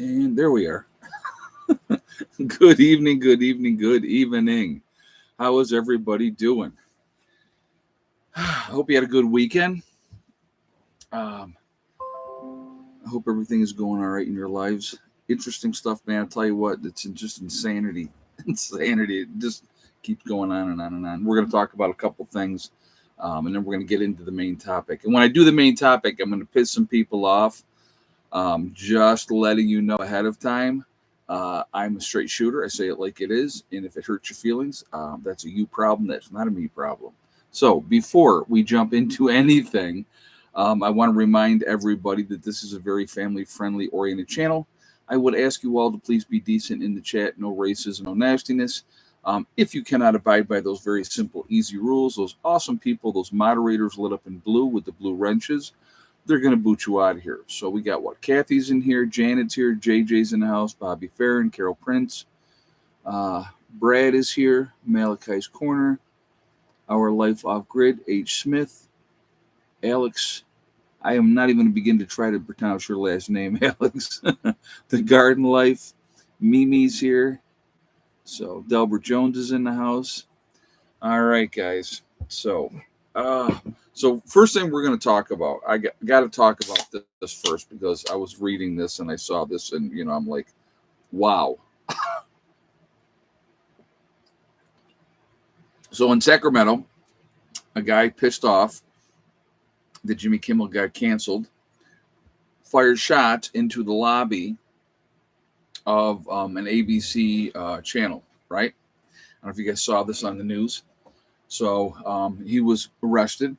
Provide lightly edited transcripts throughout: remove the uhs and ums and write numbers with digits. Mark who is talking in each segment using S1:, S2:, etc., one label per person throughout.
S1: And there we are. Good evening, good evening, good evening. How is everybody doing? I hope you had a good weekend. Um, I hope everything is going all right in your lives. Interesting stuff, man. I'll tell you what, it's just insanity. Insanity. It just keeps going on and on and on. We're going to talk about a couple things, and then we're going to get into the main topic. And when I do the main topic, I'm going to piss some people off. Just letting you know ahead of time. I'm a straight shooter. I say it like it is. And if it hurts your feelings, that's a you problem. That's not a me problem. So before we jump into anything, I want to remind everybody that this is a very family friendly oriented channel. I would ask you all to please be decent in the chat. No racism, no nastiness. If you cannot abide by those very simple, easy rules, those awesome people, those moderators lit up in blue with the blue wrenches, they're going to boot you out of here. So we got what? Kathy's in here, Janet's here, JJ's in the house, Bobby Farron, Carol Prince, Brad is here, Malachi's Corner, Our Life Off Grid, H. Smith, Alex. I am not even going to begin to try to pronounce your last name, Alex. The Garden Life, Mimi's here. So Delbert Jones is in the house. All right, guys. So first thing we're going to talk about, I got to talk about this first because I was reading this and I saw this and, I'm like, wow. So in Sacramento, a guy pissed off that Jimmy Kimmel got canceled, fired shots into the lobby of an ABC channel, right? I don't know if you guys saw this on the news. So he was arrested.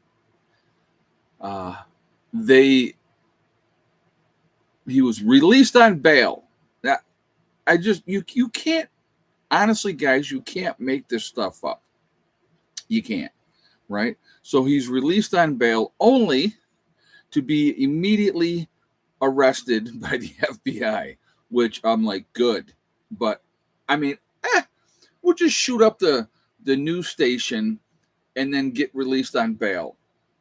S1: He was released on bail. Now, you can't, honestly, guys, you can't make this stuff up. You can't, right? So he's released on bail only to be immediately arrested by the FBI, which I'm like, good. But I mean, we'll just shoot up the news station and then get released on bail.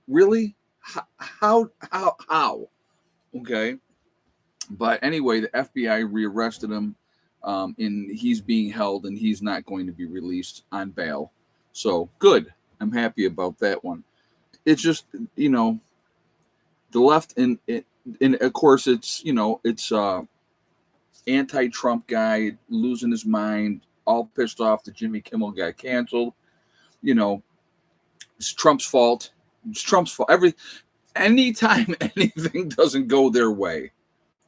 S1: Really? How? Okay. But anyway, the FBI rearrested him, and he's being held, and he's not going to be released on bail. So good. I'm happy about that one. It's just, the left, and of course, it's anti-Trump guy losing his mind, all pissed off that Jimmy Kimmel got canceled. It's Trump's fault. It's Trump's fault. Anytime anything doesn't go their way,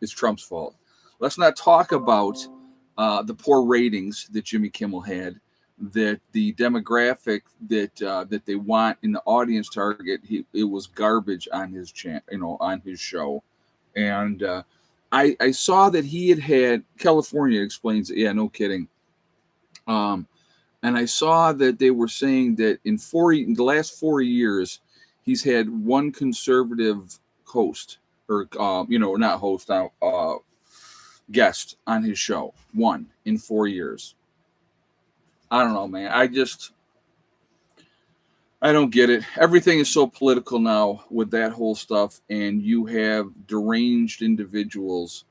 S1: it's Trump's fault. Let's not talk about the poor ratings that Jimmy Kimmel had, that the demographic that they want in the audience target, it was garbage on his on his show. And I saw that he had California explains it. Yeah, no kidding. And I saw that they were saying that in the last 4 years, he's had one conservative host, or not host, guest on his show. One in 4 years. I don't know, man. I don't get it. Everything is so political now with that whole stuff, and you have deranged individuals,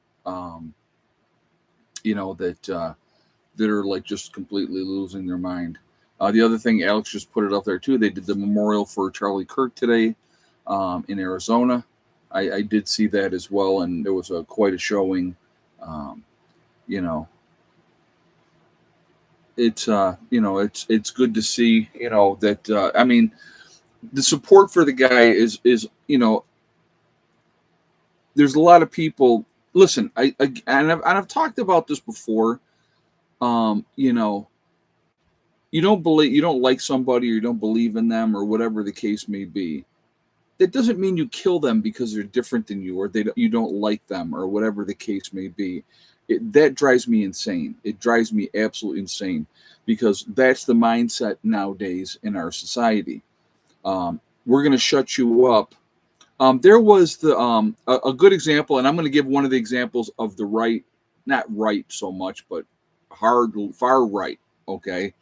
S1: that are like just completely losing their mind. The other thing, Alex just put it up there too. They did the memorial for Charlie Kirk today in Arizona. I did see that as well, and there was quite a showing. It's it's good to see that. I mean, the support for the guy is there's a lot of people. Listen, I've talked about this before. You don't like somebody, or you don't believe in them, or whatever the case may be. That doesn't mean you kill them because they're different than you, or you don't like them, or whatever the case may be. That drives me insane. It drives me absolutely insane, because that's the mindset nowadays in our society. We're going to shut you up. There was a good example, and I'm going to give one of the examples of the right, not right so much, but far right. Okay.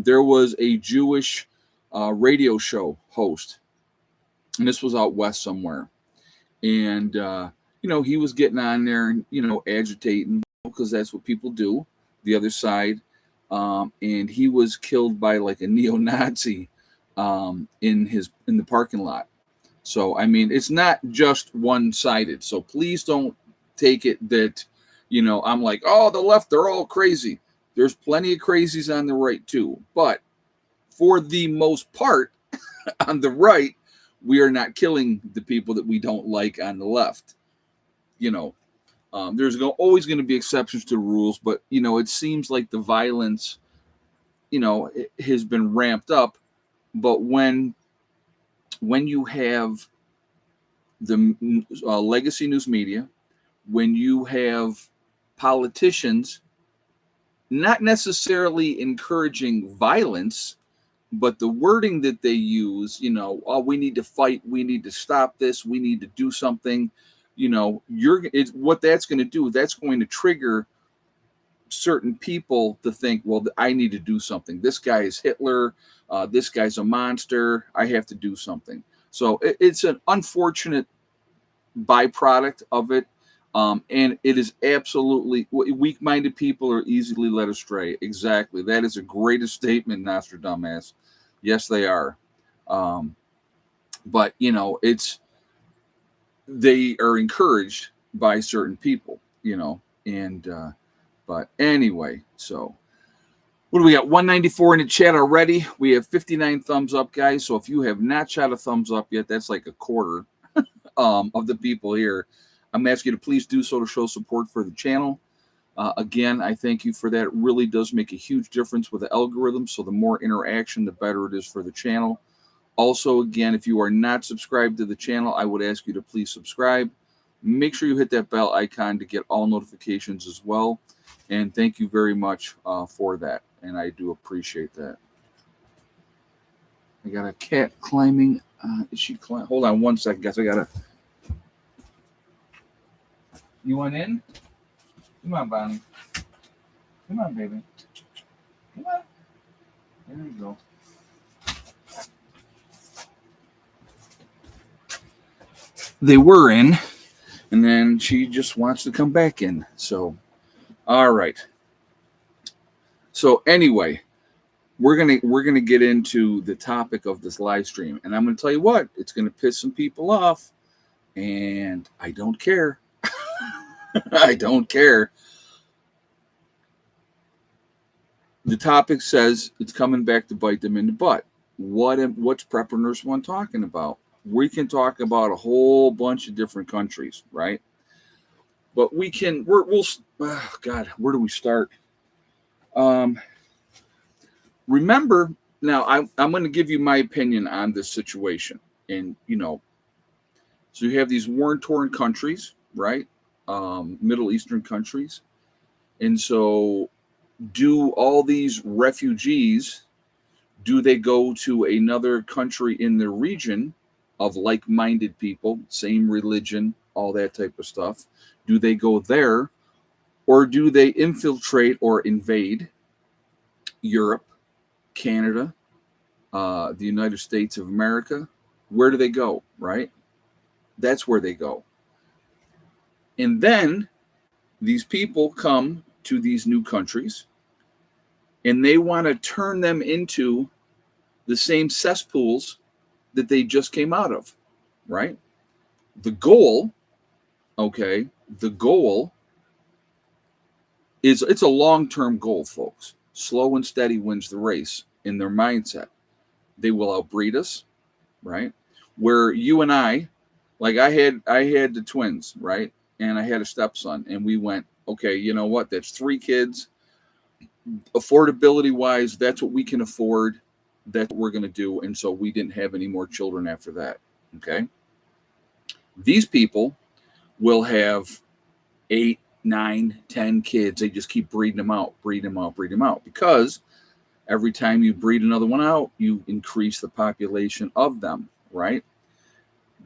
S1: There was a Jewish radio show host, and this was out west somewhere. And he was getting on there and, agitating, because that's what people do, the other side. And he was killed by like a neo-Nazi in the parking lot. So, I mean, it's not just one-sided. So please don't take it that, I'm like, oh, the left, they're all crazy. There's plenty of crazies on the right too. But for the most part, on the right, we are not killing the people that we don't like on the left. There's always going to be exceptions to the rules, but it seems like the violence, it has been ramped up. But when you have the legacy news media, when you have politicians not necessarily encouraging violence, but the wording that they use, oh, we need to fight, we need to stop this, we need to do something, what that's going to do, that's going to trigger certain people to think, well, I need to do something. This guy is Hitler. This guy's a monster. I have to do something. So it's an unfortunate byproduct of it. And it is absolutely, weak-minded people are easily led astray. Exactly. That is a greatest statement, Nostradamus. Yes, they are. But, they are encouraged by certain people, and, but anyway, so what do we got? 194 in the chat already. We have 59 thumbs up, guys. So if you have not shot a thumbs up yet, that's like a quarter of the people here. I'm asking you to please do so to show support for the channel. Again, I thank you for that. It really does make a huge difference with the algorithm. So the more interaction, the better it is for the channel. Also, again, if you are not subscribed to the channel, I would ask you to please subscribe. Make sure you hit that bell icon to get all notifications as well. And thank you very much for that. And I do appreciate that. I got a cat climbing. Is she climbing? Hold on one second, guys. I got to. You want in? Come on, Bonnie. Come on, baby. Come on. There you go. They were in, and then she just wants to come back in. So, all right. So anyway, we're gonna get into the topic of this live stream, and I'm gonna tell you what, it's gonna piss some people off, and I don't care. I don't care. The topic says it's coming back to bite them in the butt. What's Preparedness One talking about? We can talk about a whole bunch of different countries, right? But we'll oh God, where do we start? Remember, now I'm going to give you my opinion on this situation. And, so you have these war-torn countries, right? Middle Eastern countries. And so do all these refugees, do they go to another country in their region of like-minded people, same religion, all that type of stuff? Do they go there, or do they infiltrate or invade Europe, Canada, the United States of America? Where do they go, right? That's where they go. And then these people come to these new countries, and they want to turn them into the same cesspools that they just came out of, right? The goal is, it's a long-term goal, folks. Slow and steady wins the race in their mindset. They will outbreed us, right? Where you and I, like I had the twins, right? And I had a stepson, and we went, okay, you know what? That's 3 kids. Affordability-wise, that's what we can afford. That's what we're going to do. And so we didn't have any more children after that, okay? These people will have 8, 9, 10 kids. They just keep breeding them out, because every time you breed another one out, you increase the population of them, right?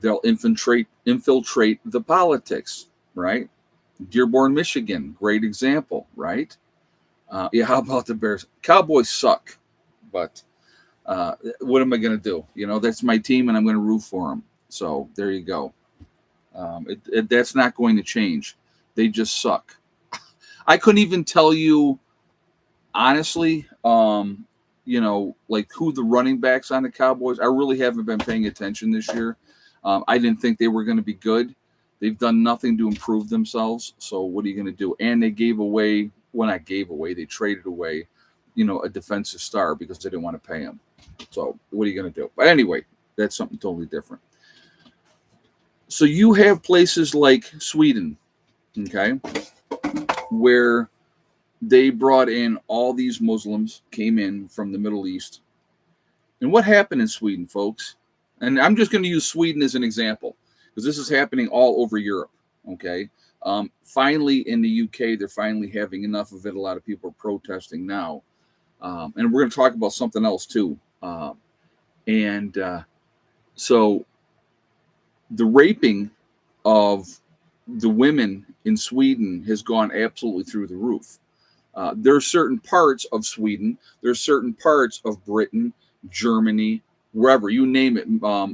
S1: They'll infiltrate the politics, right? Dearborn, Michigan, great example, right? Yeah, how about the Bears? Cowboys suck, but what am I going to do? That's my team, and I'm going to root for them. So there you go. That's not going to change. They just suck. I couldn't even tell you honestly, like who the running backs on the Cowboys. I really haven't been paying attention this year. I didn't think they were going to be good. They've done nothing to improve themselves. So what are you going to do? And they gave away, well, not gave away, they traded away, a defensive star because they didn't want to pay him. So what are you going to do? But anyway, that's something totally different. So you have places like Sweden, okay, where they brought in all these Muslims, came in from the Middle East. And what happened in Sweden, folks? And I'm just going to use Sweden as an example because this is happening all over Europe, okay? Finally, in the UK, they're finally having enough of it. A lot of people are protesting now. And we're going to talk about something else, too. So the raping of the women in Sweden has gone absolutely through the roof. There are certain parts of Sweden, there are certain parts of Britain, Germany, wherever, you name it,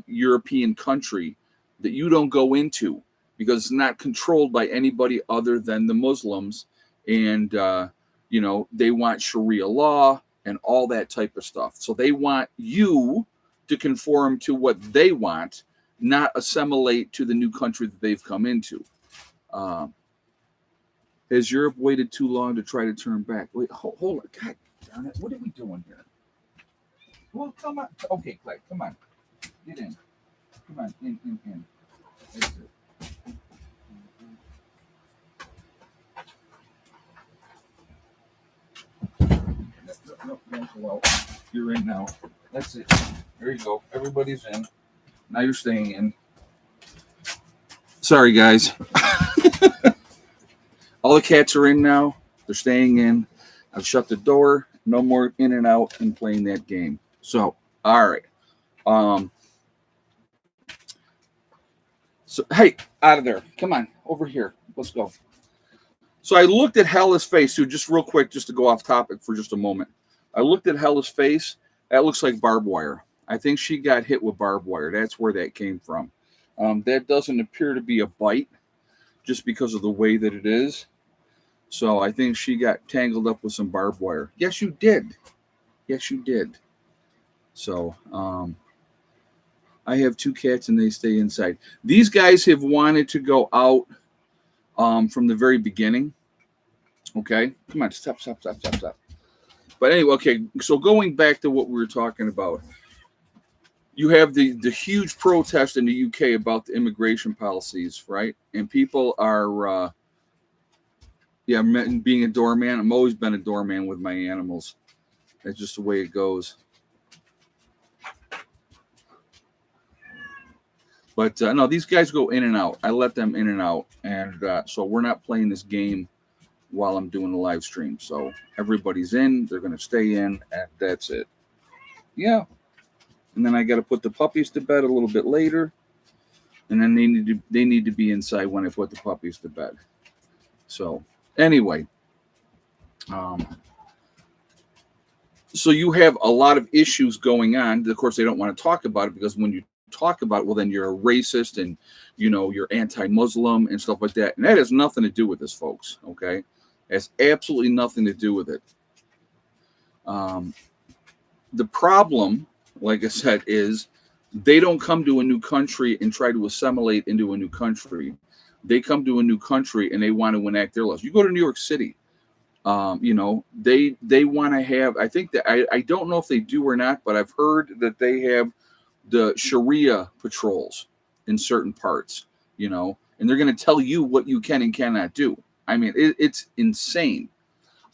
S1: European country that you don't go into because it's not controlled by anybody other than the Muslims. And, they want Sharia law and all that type of stuff. So they want you to conform to what they want, not assimilate to the new country that they've come into. Has Europe waited too long to try to turn back? Wait, hold on. God darn it. What are we doing here? Well, come on. Okay, Clay, come on. Get in. Come on. In. That's it. No, don't go out. You're in now. That's it. There you go. Everybody's in. Now you're staying in. Sorry, guys. All the cats are in now. They're staying in. I've shut the door. No more in and out and playing that game. So, all right. So, hey, out of there. Come on, over here. Let's go. So I looked at Hella's face, too, just real quick, just to go off topic for just a moment. I looked at Hella's face. That looks like barbed wire. I think she got hit with barbed wire. That's where that came from. That doesn't appear to be a bite just because of the way that it is. So I think she got tangled up with some barbed wire. Yes, you did. Yes, you did. So I have 2 cats and they stay inside. These guys have wanted to go out from the very beginning. Okay. Come on. Stop. But anyway, okay. So going back to what we were talking about. You have the huge protest in the UK about the immigration policies, right? And people are, being a doorman. I've always been a doorman with my animals. That's just the way it goes. But no, these guys go in and out. I let them in and out. And so we're not playing this game while I'm doing the live stream. So everybody's in. They're going to stay in. And that's it. Yeah. And then I got to put the puppies to bed a little bit later. And then they need to be inside when I put the puppies to bed. So anyway, so you have a lot of issues going on. Of course, they don't want to talk about it because when you talk about it, well, then you're a racist and, you're anti-Muslim and stuff like that. And that has nothing to do with this, folks. Okay. It has absolutely nothing to do with it. The problem, like I said, is they don't come to a new country and try to assimilate into a new country. They come to a new country and they want to enact their laws. You go to New York City, they want to have, I think that, I don't know if they do or not, but I've heard that they have the Sharia patrols in certain parts, and they're going to tell you what you can and cannot do. I mean, it's insane.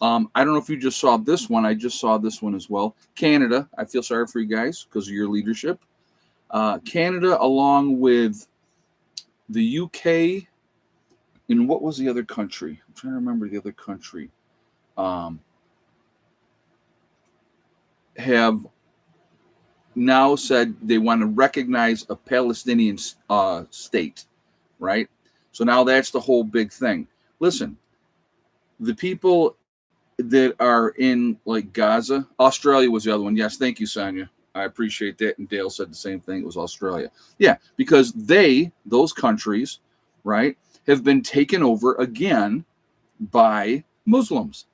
S1: I don't know if you just saw this one. I just saw this one as well. Canada. I feel sorry for you guys because of your leadership. Canada, along with the UK, and what was the other country? I'm trying to remember the other country. Have now said they want to recognize a Palestinian state, right? So now that's the whole big thing. Listen, the people that are in like Gaza, Australia was the other one. Yes, thank you, Sonia. I appreciate that. And Dale said the same thing. It was Australia. Yeah, because those countries right, have been taken over again by Muslims.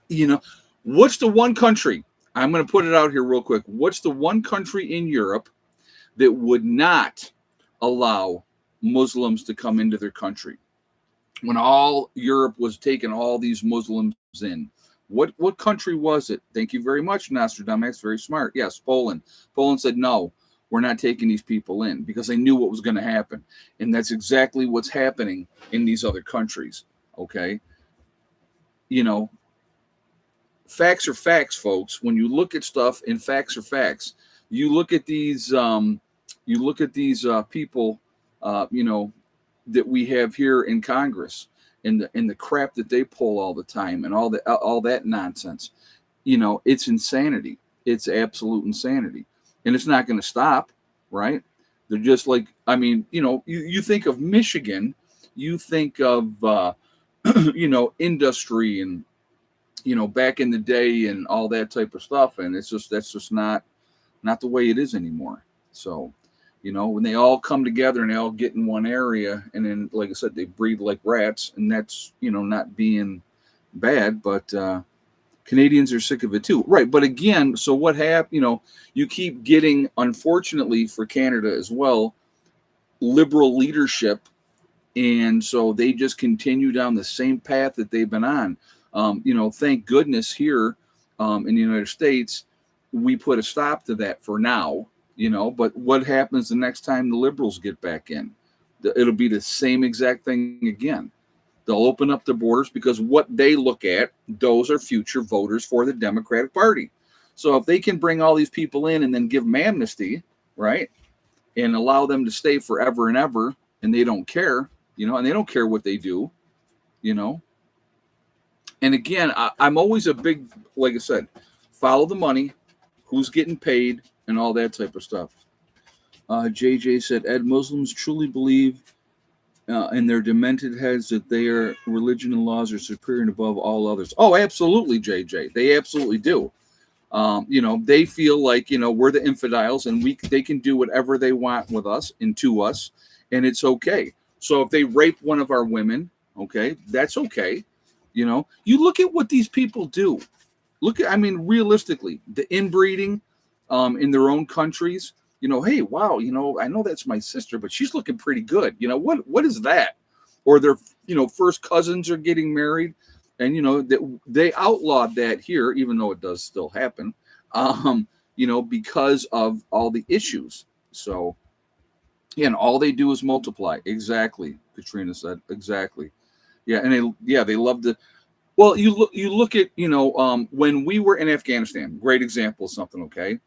S1: You know, what's the one country? I'm going to put it out here real quick. What's the one country in Europe that would not allow Muslims to come into their country? When all Europe was taking all these Muslims in, what country was it? Thank you very much, Nostradamus. Very smart. Yes, Poland. Poland said no. We're not taking these people in because they knew what was going to happen, and that's exactly what's happening in these other countries. Okay, you know, facts are facts, folks. When you look at stuff and facts are facts, you look at these people, you know, that we have here in Congress, and the crap that they pull all the time, and all that nonsense. You know, it's insanity. It's absolute insanity, and it's not going to stop, right? They're just like, I mean, you know, you think of Michigan, you think of you know, industry, and you know, back in the day and all that type of stuff, and that's just not the way it is anymore. So, you know, when they all come together and they all get in one area, and then, like I said, they breed like rats, and that's, you know, not being bad, but Canadians are sick of it too, right? But again, so what happened? You know, you keep getting, unfortunately for Canada as well, liberal leadership, and so they just continue down the same path that they've been on. You know, thank goodness here in the United States, we put a stop to that for now. You know, but what happens the next time the liberals get back in? It'll be the same exact thing again. They'll open up the borders because what they look at, those are future voters for the Democratic Party. So if they can bring all these people in and then give them amnesty, right, and allow them to stay forever and ever, and they don't care, you know, and they don't care what they do, you know. And again, I'm always a big, like I said, follow the money, who's getting paid, and all that type of stuff. JJ said, Ed, Muslims truly believe in their demented heads that their religion and laws are superior and above all others. Oh, absolutely, JJ. They absolutely do. You know, they feel like, you know, we're the infidels, and they can do whatever they want with us and to us, and it's okay. So if they rape one of our women, okay, that's okay. You know, you look at what these people do. Look at, I mean, realistically, the inbreeding in their own countries. You know, hey, wow, you know, I know that's my sister, but she's looking pretty good. You know, what is that? Or their, you know, first cousins are getting married, and you know that they outlawed that here, even though it does still happen. You know, because of all the issues. So, yeah, and all they do is multiply. Exactly, Katrina said. Exactly. Yeah, and they love to. Well, you look at, you know, when we were in Afghanistan, great example of something. Okay,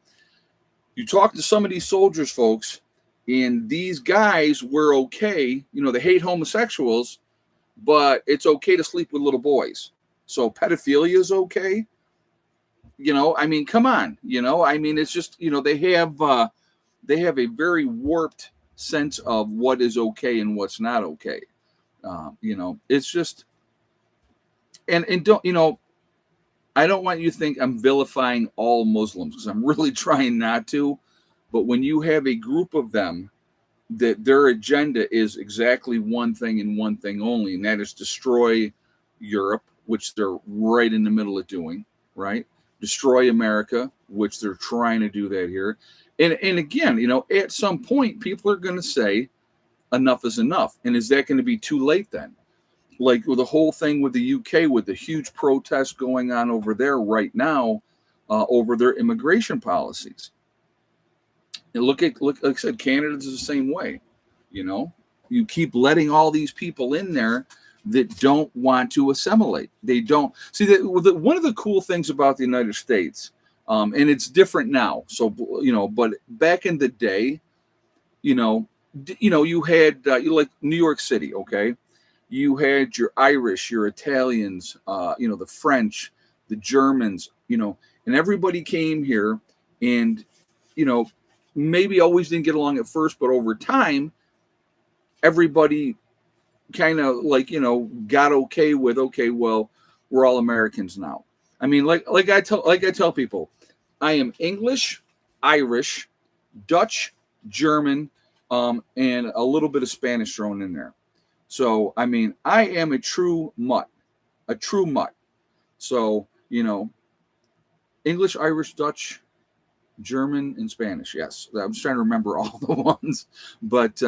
S1: you talk to some of these soldiers, folks, and these guys were okay. You know, they hate homosexuals, but it's okay to sleep with little boys. So pedophilia is okay. You know, I mean, come on. You know, I mean, it's just, you know, they have a very warped sense of what is okay and what's not okay. You know, it's just, and don't, you know, I don't want you to think I'm vilifying all Muslims, because I'm really trying not to. But when you have a group of them that their agenda is exactly one thing and one thing only, and that is destroy Europe, which they're right in the middle of doing, right? Destroy America, which they're trying to do that here. And again, you know, at some point, people are going to say enough is enough. And is that going to be too late then? Like with the whole thing with the UK, with the huge protests going on over there right now over their immigration policies. And look, like I said, Canada's the same way. You know, you keep letting all these people in there that don't want to assimilate. They don't see that. One of the cool things about the United States, and it's different now. So, you know, but back in the day, you know, you had you like New York City, okay. You had your Irish, your Italians, you know, the French, the Germans, you know, and everybody came here, and, you know, maybe always didn't get along at first, but over time, everybody kind of, like, you know, got okay with, okay, well, we're all Americans now. I mean, like I tell people, I am English, Irish, Dutch, German, and a little bit of Spanish thrown in there. So, I mean, I am a true mutt, a true mutt. So, English, Irish, Dutch, German, and Spanish. Yes, I'm just trying to remember all the ones, but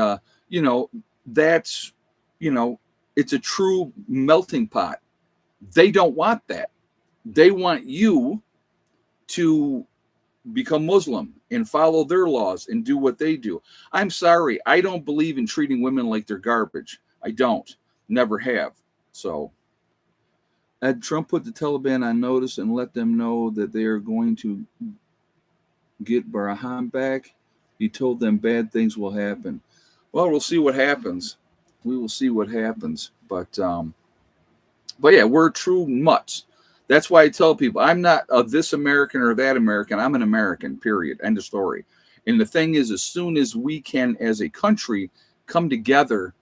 S1: you know, that's you know, it's a true melting pot. They don't want that. They want you to become Muslim and follow their laws and do what they do. I'm sorry, I don't believe in treating women like they're garbage. I don't. Never have. So, had Trump put the Taliban on notice and let them know that they are going to get Barham back? He told them bad things will happen. Well, we'll see what happens. We will see what happens. But yeah, we're true mutts. That's why I tell people I'm not this American or that American. I'm an American, period. End of story. And the thing is, as soon as we can, as a country, come together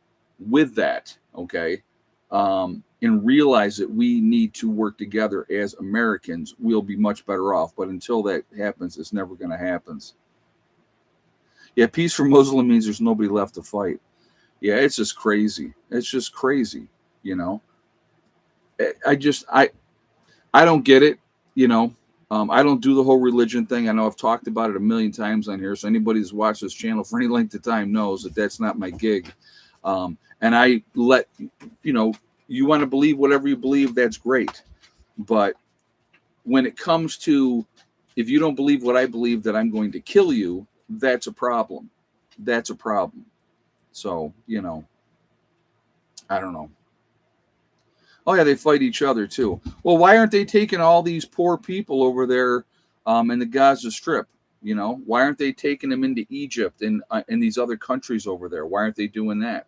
S1: with that, okay, and realize that we need to work together as Americans, we'll be much better off. But until that happens, it's never going to happen. Yeah, peace for Muslim means there's nobody left to fight. Yeah, it's just crazy. It's just crazy, you know. I don't get it, you know. I don't do the whole religion thing. I know I've talked about it a million times on here. So anybody who's watched this channel for any length of time knows that that's not my gig. And I let, you want to believe whatever you believe, that's great. But when it comes to, if you don't believe what I believe, that I'm going to kill you, that's a problem. That's a problem. So, I don't know. Oh yeah, they fight each other too. Well, why aren't they taking all these poor people over there in the Gaza Strip? Why aren't they taking them into Egypt and in these other countries over there? Why aren't they doing that?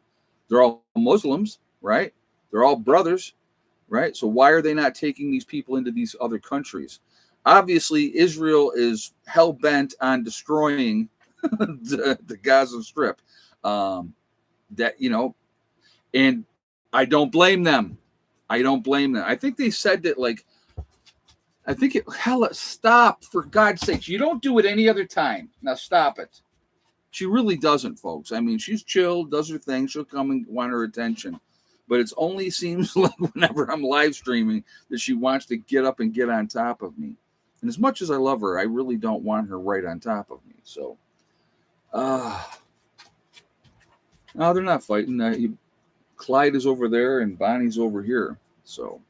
S1: They're all Muslims, right? They're all brothers, right? So why are they not taking these people into these other countries? Obviously, Israel is hell bent on destroying the Gaza Strip. And I don't blame them. I don't blame them. I think they said that, stop, for God's sakes. You don't do it any other time. Now stop it. She really doesn't, folks. I mean, she's chill, does her thing. She'll come and want her attention. But it only seems like whenever I'm live streaming that she wants to get up and get on top of me. And as much as I love her, I really don't want her right on top of me. So, no, they're not fighting. Clyde is over there and Bonnie's over here. So,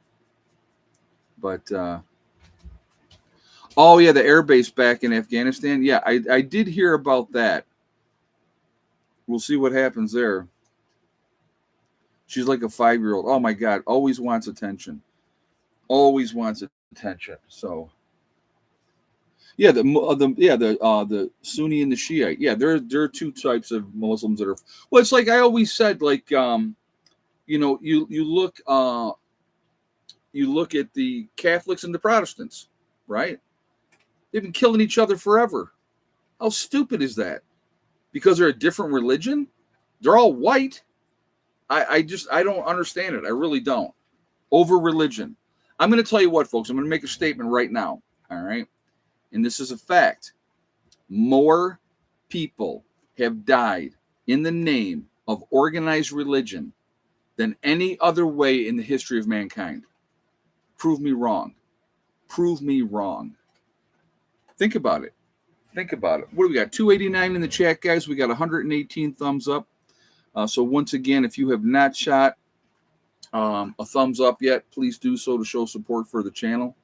S1: but oh yeah, the air base back in Afghanistan. Yeah, I did hear about that. We'll see what happens there. She's like a 5-year-old. Oh my God, always wants attention. Always wants attention. So yeah, the Sunni and the Shiite. Yeah, there are two types of Muslims that are. Well, it's like I always said. You look at the Catholics and the Protestants, right? They've been killing each other forever. How stupid is that? Because they're a different religion? They're all white. I don't understand it. I really don't. Over religion. I'm going to tell you what, folks. I'm going to make a statement right now. All right. And this is a fact. More people have died in the name of organized religion than any other way in the history of mankind. Prove me wrong. Prove me wrong. Think about it. Think about it. What do we got? 289 in the chat, guys. We got 118 thumbs up. So once again, if you have not shot a thumbs up yet, please do so to show support for the channel.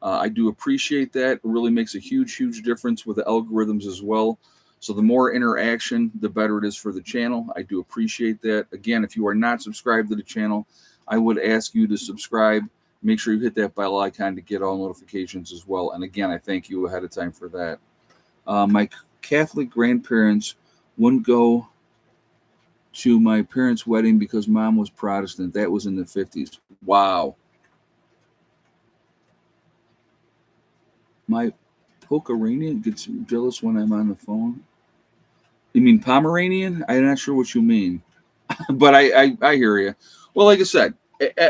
S1: I do appreciate that. It really makes a huge, huge difference with the algorithms as well. So the more interaction, the better it is for the channel. I do appreciate that. Again, if you are not subscribed to the channel, I would ask you to subscribe. Make sure you hit that bell icon to get all notifications as well. And again, I thank you ahead of time for that. My Catholic grandparents wouldn't go to my parents' wedding because mom was Protestant. That was in the 50s. Wow. My Pomeranian gets jealous when I'm on the phone. You mean Pomeranian? I'm not sure what you mean, but I hear you. Well, like I said,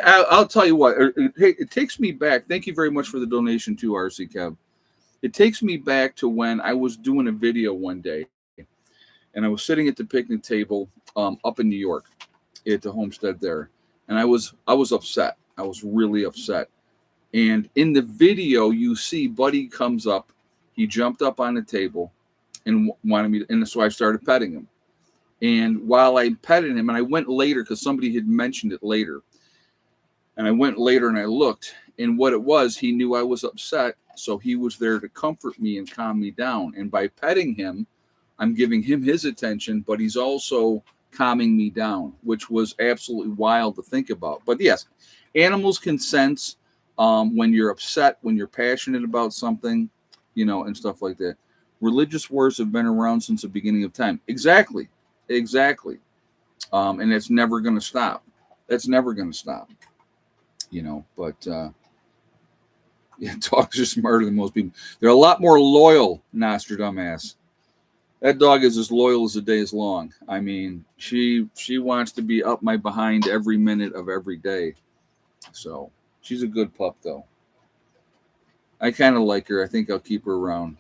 S1: I'll tell you what. It takes me back. Thank you very much for the donation to RC Kev. It takes me back to when I was doing a video one day, and I was sitting at the picnic table up in New York, at the homestead there, and I was upset. I was really upset. And in the video, you see Buddy comes up. He jumped up on the table and wanted me to, and so I started petting him. And while I petted him, and I went later because somebody had mentioned it later, and I went later and I looked, and what it was, he knew I was upset, so he was there to comfort me and calm me down. And by petting him, I'm giving him his attention, but he's also calming me down, which was absolutely wild to think about. But yes, animals can sense when you're upset, when you're passionate about something, and stuff like that. Religious wars have been around since the beginning of time. Exactly. And it's never going to stop. That's never going to stop. But yeah, dogs are smarter than most people. They're a lot more loyal, Nostradamus. That dog is as loyal as the day is long. I mean, she wants to be up my behind every minute of every day. So she's a good pup, though. I kind of like her. I think I'll keep her around.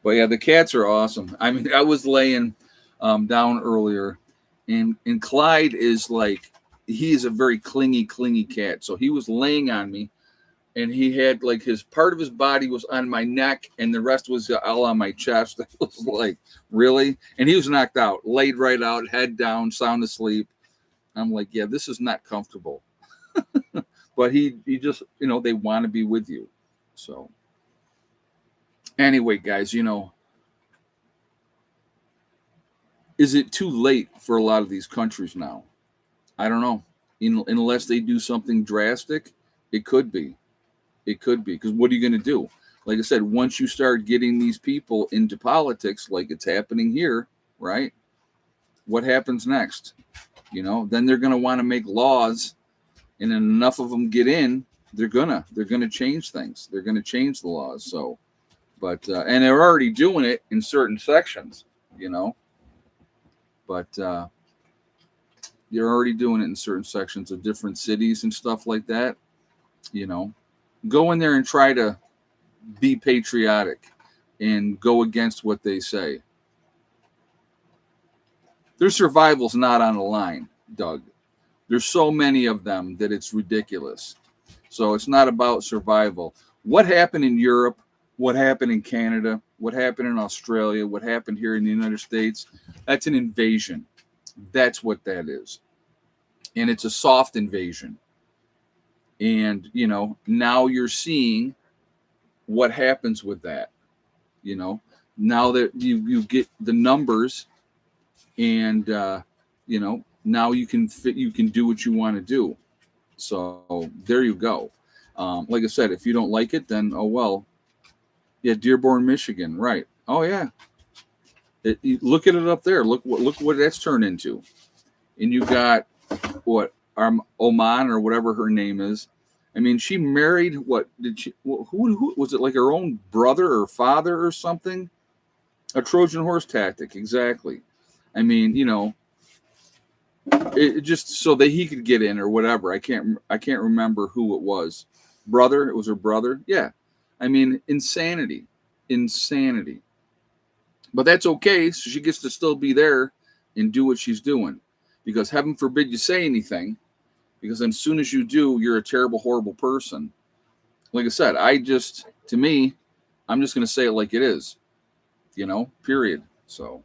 S1: But yeah, the cats are awesome. I mean, I was laying down earlier, and Clyde is like, he is a very clingy cat. So he was laying on me, and he had like his part of his body was on my neck, and the rest was all on my chest. I was like, really? And he was knocked out, laid right out, head down, sound asleep. I'm like, yeah, this is not comfortable. But he just, they want to be with you. So anyway, guys, is it too late for a lot of these countries now? I don't know. Unless they do something drastic, it could be. It could be. Because what are you going to do? Like I said, once you start getting these people into politics, like it's happening here, right? What happens next? Then they're going to want to make laws, and then enough of them get in, they're gonna change things. They're gonna change the laws. So, but and they're already doing it in certain sections, But they're already doing it in certain sections of different cities and stuff like that. Go in there and try to be patriotic and go against what they say. Their survival's not on the line, Doug. There's so many of them that it's ridiculous. So it's not about survival. What happened in Europe, what happened in Canada, what happened in Australia, what happened here in the United States, that's an invasion. That's what that is. And it's a soft invasion. And, now you're seeing what happens with that. Now that you get the numbers and, now you can do what you want to do. So there you go. Like I said, if you don't like it, then oh well. Yeah, Dearborn, Michigan, right? Oh yeah. Look at it up there. Look what that's turned into. And you got what Oman or whatever her name is. I mean, she married what did she? Who was it? Like her own brother or father or something? A Trojan horse tactic, exactly. I mean, it just so that he could get in or whatever. I can't remember who it was. Brother, it was her brother. Yeah. I mean, insanity. But that's okay. So she gets to still be there and do what she's doing. Because heaven forbid you say anything. Because as soon as you do, you're a terrible, horrible person. Like I said, to me, I'm just going to say it like it is. Period. So,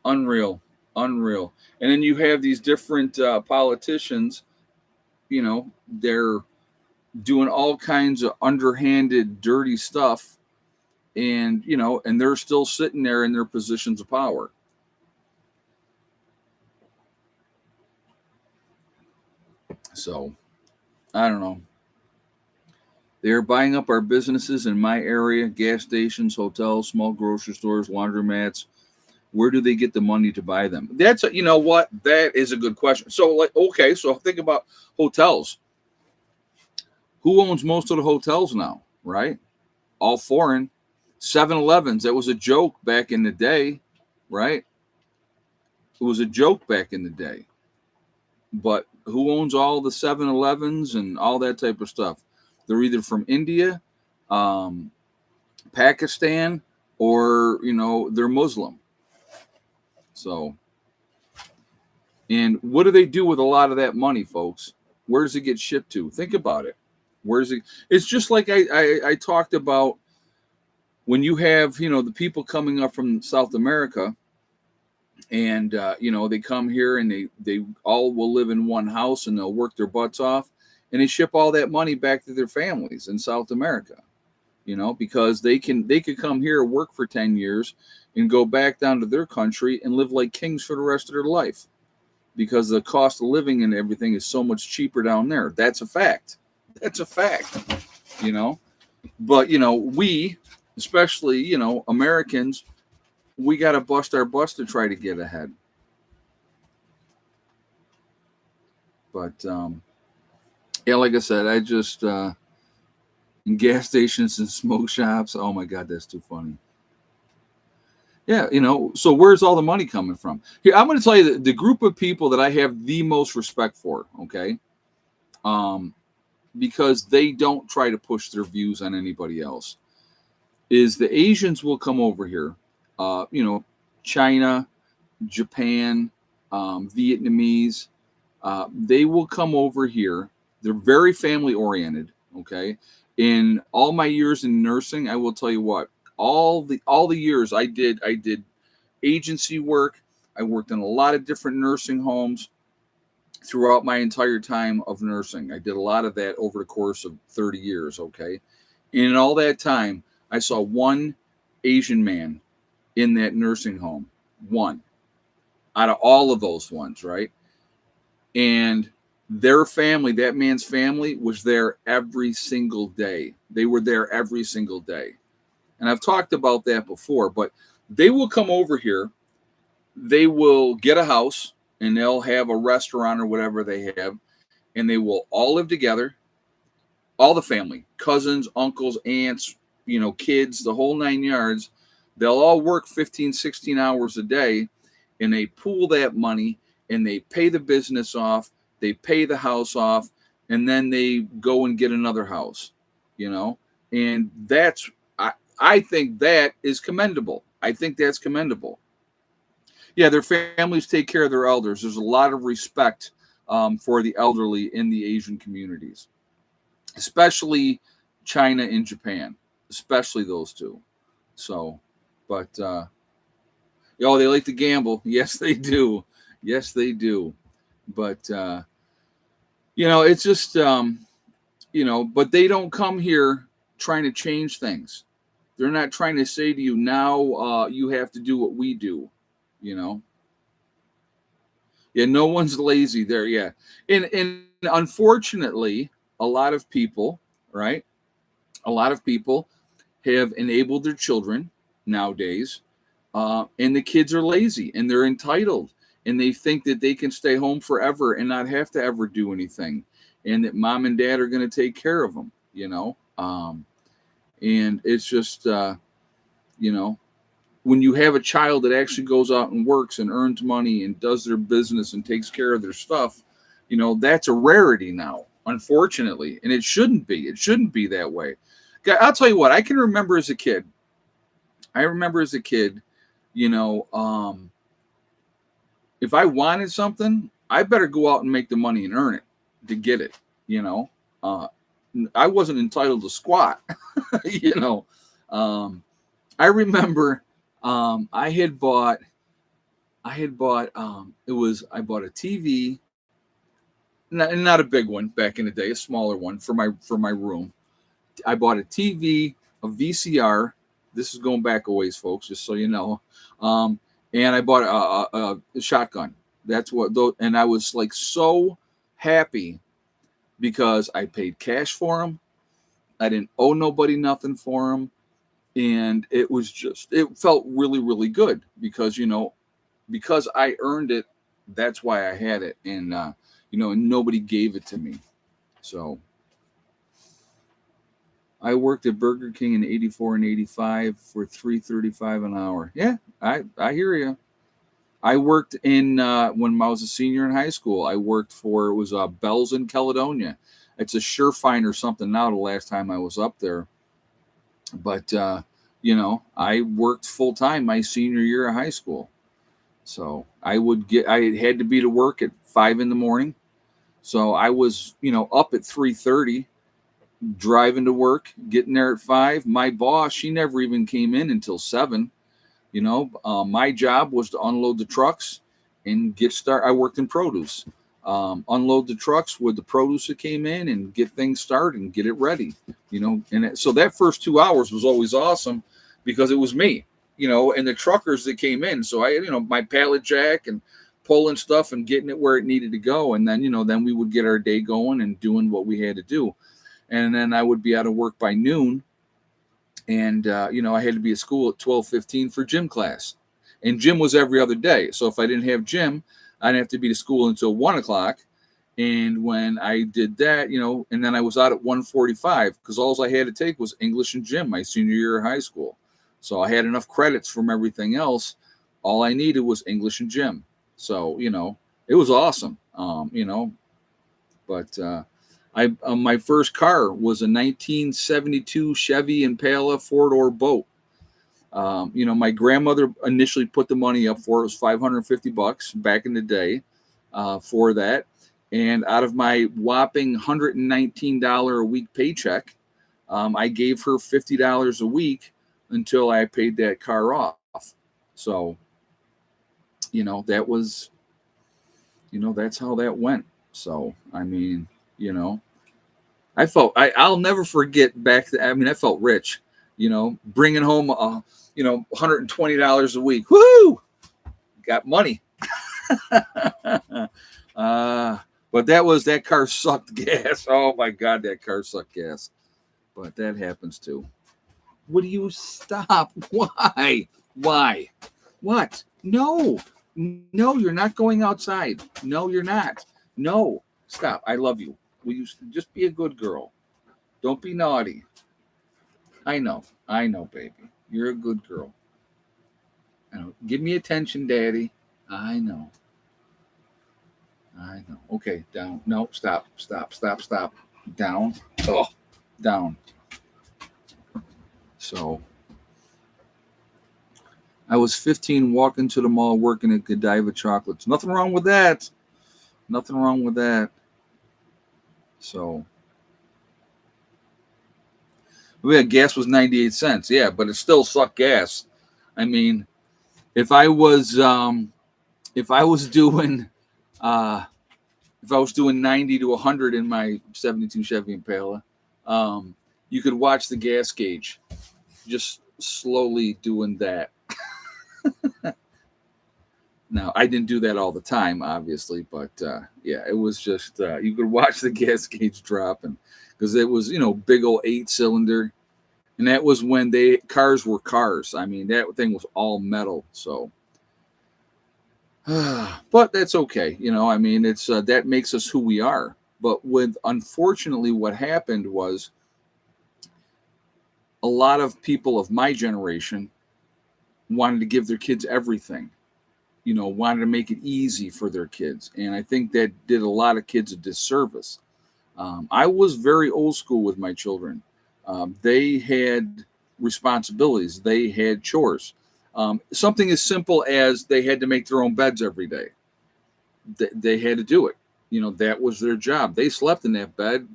S1: unreal. And then you have these different politicians, they're doing all kinds of underhanded, dirty stuff. And, and they're still sitting there in their positions of power. So, I don't know. They are buying up our businesses in my area, gas stations, hotels, small grocery stores, laundromats. Where do they get the money to buy them? That's, what? That is a good question. So, so think about hotels. Who owns most of the hotels now, right? All foreign. 7-Elevens, that was a joke back in the day, right? It was a joke back in the day. But who owns all the 7-Elevens and all that type of stuff? They're either from India, Pakistan, or, they're Muslim. So, and what do they do with a lot of that money, folks? Where does it get shipped to? Think about it. Where's it? It's just like I talked about when you have, the people coming up from South America, and they come here and they all will live in one house and they'll work their butts off, and they ship all that money back to their families in South America, because they could come here, work for 10 years and go back down to their country and live like kings for the rest of their life, because the cost of living and everything is so much cheaper down there. That's a fact. That's a fact. But we, especially Americans, we got to bust our butts to try to get ahead. But yeah, like I said, I just in gas stations and smoke shops. Oh my God, that's too funny. Yeah, so where's all the money coming from? Here, I'm going to tell you the group of people that I have the most respect for, okay? Because they don't try to push their views on anybody else, is the Asians will come over here, China, Japan, Vietnamese, they will come over here. They're very family oriented, okay? In all my years in nursing, I will tell you what, all the years I did agency work. I worked in a lot of different nursing homes throughout my entire time of nursing. I did a lot of that over the course of 30 years, okay? And in all that time, I saw one Asian man in that nursing home. One out of all of those ones, right? And their family, that man's family, was there every single day. They were there every single day. And I've talked about that before, but they will come over here. They will get a house and they'll have a restaurant or whatever they have, and they will all live together, all the family, cousins, uncles, aunts, kids, the whole 9 yards. They'll all work 15, 16 hours a day, and they pool that money and they pay the business off, they pay the house off, and then they go and get another house, and I think that is commendable. I think that's commendable. Yeah, their families take care of their elders. There's a lot of respect for the elderly in the Asian communities, especially China and Japan, especially those two. So, but, they like to gamble. Yes, they do. Yes, they do. But, it's just, but they don't come here trying to change things. They're not trying to say to you, now you have to do what we do, Yeah, no one's lazy there. Yeah. And unfortunately, a lot of people, right? A lot of people have enabled their children nowadays, and the kids are lazy and they're entitled, and they think that they can stay home forever and not have to ever do anything, and that mom and dad are going to take care of them, and it's just, when you have a child that actually goes out and works and earns money and does their business and takes care of their stuff, that's a rarity now, unfortunately. And it shouldn't be. It shouldn't be that way. I'll tell you what, I can remember as a kid. If I wanted something, I better go out and make the money and earn it to get it, I wasn't entitled to squat, I remember I bought I bought a TV, not a big one back in the day, a smaller one for my room. I bought a TV, a VCR. This is going back a ways, folks, just so you know. And I bought a shotgun. That's what, and I was like so happy because I paid cash for them. I didn't owe nobody nothing for them. And it felt really, really good because, because I earned it. That's why I had it. And, and nobody gave it to me. So I worked at Burger King in 84 and 85 for $3.35 an hour. Yeah, I hear you. I worked in, when I was a senior in high school, it was Bell's in Caledonia. It's a Surefine or something now, the last time I was up there. But, I worked full time my senior year of high school. So I had to be to work at 5 in the morning. So I was, up at 3:30, driving to work, getting there at 5. My boss, she never even came in until 7. My job was to unload the trucks and get started. I worked in produce. Unload the trucks with the produce that came in and get things started and get it ready. So that first 2 hours was always awesome because it was me, and the truckers that came in. So my pallet jack and pulling stuff and getting it where it needed to go. And then we would get our day going and doing what we had to do. And then I would be out of work by noon. And, I had to be at school at 12:15 for gym class. And gym was every other day. So if I didn't have gym, I'd have to be to school until 1 o'clock. And when I did that, and then I was out at 1:45 because all I had to take was English and gym my senior year of high school. So I had enough credits from everything else. All I needed was English and gym. So, it was awesome. But my first car was a 1972 Chevy Impala 4-door boat. My grandmother initially put the money up for it. It was $550 back in the day for that. And out of my whopping $119 a week paycheck, I gave her $50 a week until I paid that car off. So, that was, that's how that went. So, I mean, I'll never forget back. I felt rich, bringing home, $120 a week. Woo! Got money. But that car sucked gas. Oh my God, that car sucked gas. But that happens too. Would you stop? Why? What? No, you're not going outside. No, you're not. No, stop. I love you. Will you just be a good girl? Don't be naughty. I know, baby. You're a good girl. Give me attention, Daddy. I know. Okay, down. No, stop. Down. Oh, down. So, I was 15 walking to the mall working at Godiva Chocolates. Nothing wrong with that. So, gas was 98 cents. Yeah, but it still sucked gas. I mean, if I was doing if I was doing 90 to 100 in my 72 Chevy Impala, you could watch the gas gauge just slowly doing that. Now, I didn't do that all the time, obviously, but it was just you could watch the gas gauge dropping because it was big old 8-cylinder, and that was when cars were cars. I mean, that thing was all metal, so. But that's okay, it's that makes us who we are. But unfortunately, what happened was a lot of people of my generation wanted to give their kids everything, wanted to make it easy for their kids. And I think that did a lot of kids a disservice. I was very old school with my children. They had responsibilities, they had chores. Something as simple as they had to make their own beds every day. They had to do it. That was their job. They slept in that bed.